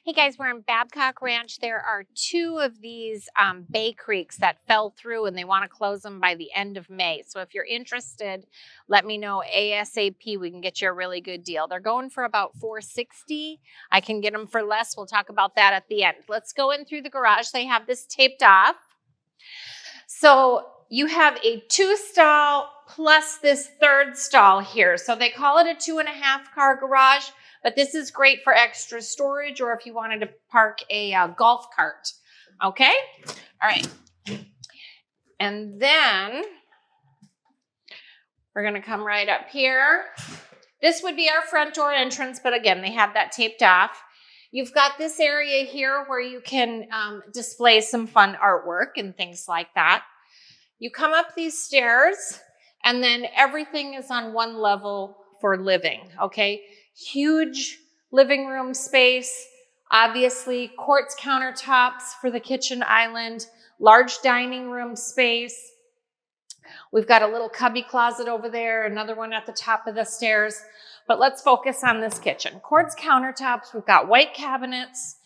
Hey guys, we're in Babcock Ranch. There are two of these bay creeks that fell through and they want to close them by the end of May. So if you're interested, let me know ASAP. We can get you a really good deal. They're going for about $460. I can get them for less. We'll talk about that at the end. Let's go in through the garage. They have this taped off. So you have a 2-stall plus this third stall here. So they call it a 2.5-car garage. But this is great for extra storage or if you wanted to park a golf cart. Okay? All right. And then we're going to come right up here. This would be our front door entrance, but again, they have that taped off. You've got this area here where you can display some fun artwork and things like that. You come up these stairs, and then everything is on one level for living, okay? Huge living room space, obviously quartz countertops for the kitchen island, large dining room space. We've got a little cubby closet over there, another one at the top of the stairs. But let's focus on this kitchen. Quartz countertops, we've got white cabinets,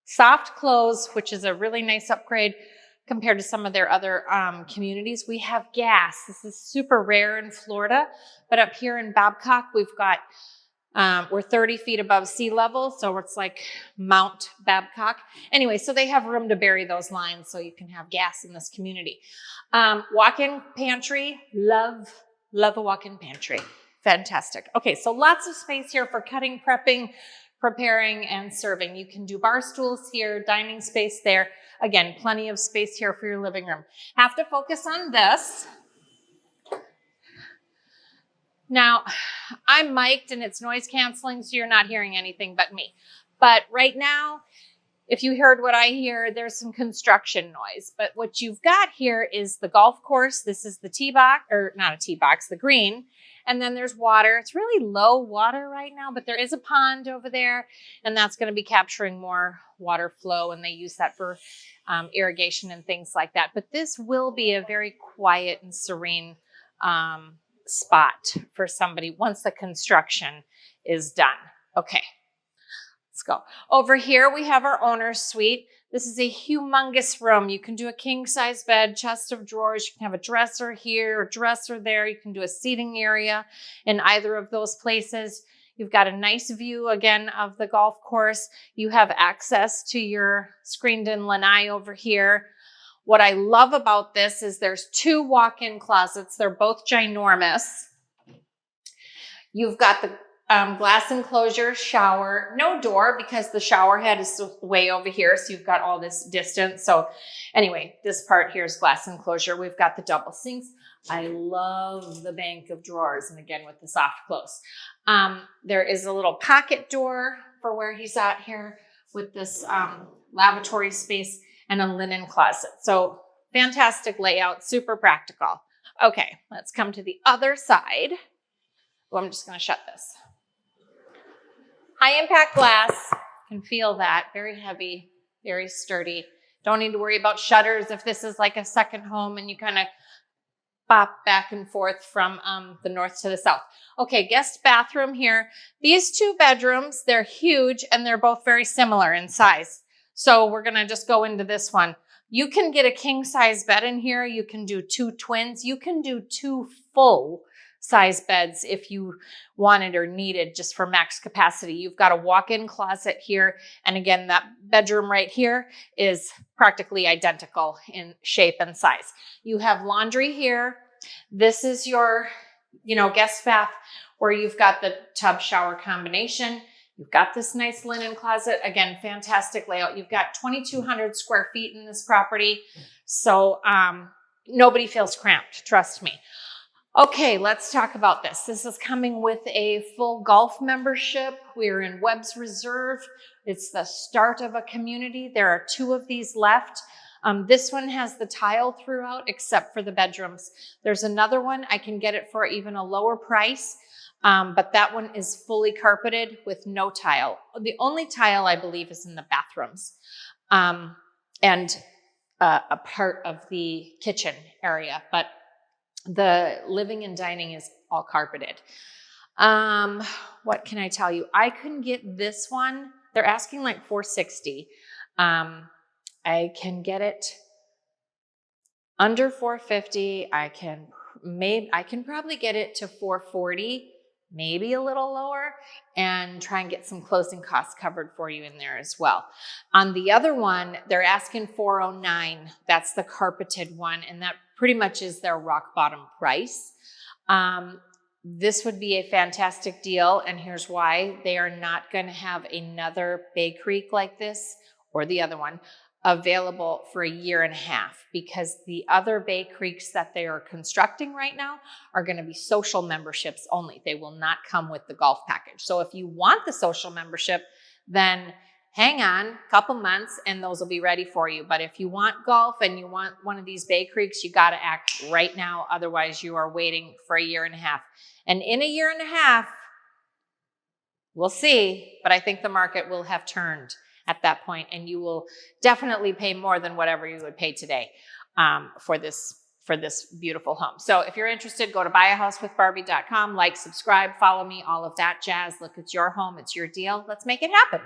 soft close, which is a really nice upgrade compared to some of their other communities. We have gas. This is super rare in Florida, but up here in Babcock, we've got, we're 30 feet above sea level, so it's like Mount Babcock. Anyway, so they have room to bury those lines so you can have gas in this community. Walk-in pantry, love a walk-in pantry. Fantastic. Okay, so lots of space here for cutting, prepping, preparing, and serving. You can do bar stools here, dining space there. Again, plenty of space here for your living room. Have to focus on this. Now, I'm mic'd and it's noise canceling, so you're not hearing anything but me. But right now, if you heard what I hear, there's some construction noise. But what you've got here is the golf course. This is the tee box, or not a tee box, the green. And then there's water. It's really low water right now, but there is a pond over there, and that's going to be capturing more water flow, and they use that for irrigation and things like that. But this will be a very quiet and serene spot for somebody once the construction is done. Okay, let's go. Over here, we have our owner's suite. This is a humongous room. You can do a king-size bed, chest of drawers. You can have a dresser here, a dresser there. You can do a seating area in either of those places. You've got a nice view, again, of the golf course. You have access to your screened-in lanai over here. What I love about this is there's 2 walk-in closets. They're both ginormous. You've got the glass enclosure, shower, no door because the shower head is way over here. So you've got all this distance. So anyway, this part here is glass enclosure. We've got the double sinks. I love the bank of drawers. And again, with the soft close. There is a little pocket door for where he's at here with this lavatory space and a linen closet. So fantastic layout, super practical. Okay, let's come to the other side. Oh, I'm just going to shut this. High impact glass, can feel that, very heavy, very sturdy. Don't need to worry about shutters if this is like a second home and you kind of bop back and forth from the north to the south. Okay, guest bathroom here. These 2 bedrooms, they're huge and they're both very similar in size. So we're gonna just go into this one. You can get a king size bed in here. You can do 2 twins. You can do 2 full size beds if you wanted or needed just for max capacity. You've got a walk-in closet here. And again, that bedroom right here is practically identical in shape and size. You have laundry here. This is your, guest bath where you've got the tub shower combination. You've got this nice linen closet. Again, fantastic layout. You've got 2,200 square feet in this property. So nobody feels cramped, trust me. Okay, let's talk about this. This is coming with a full golf membership. We're in Webb's Reserve. It's the start of a community. There are 2 of these left. This one has the tile throughout except for the bedrooms. There's another one. I can get it for even a lower price, but that one is fully carpeted with no tile. The only tile, I believe, is in the bathrooms and a part of the kitchen area, but the living and dining is all carpeted. What can I tell you? I couldn't get this one. They're asking like $460. I can get it under $450. I can probably get it to $440, maybe a little lower, and try and get some closing costs covered for you in there as well. On the other one, they're asking $409. That's the carpeted one, and that pretty much is their rock bottom price. This would be a fantastic deal, and here's why. They are not going to have another Bay Creek like this or the other one available for a year and a half, because the other Bay Creeks that they are constructing right now are going to be social memberships only. They will not come with the golf package. So if you want the social membership, then hang on a couple months and those will be ready for you. But if you want golf and you want one of these Bay Creeks, you got to act right now. Otherwise, you are waiting for a year and a half. And in a year and a half, we'll see, but I think the market will have turned at that point, and you will definitely pay more than whatever you would pay today for this beautiful home. So if you're interested, go to buyahousewithbarbie.com, like, subscribe, follow me, all of that jazz. Look, it's your home, it's your deal. Let's make it happen.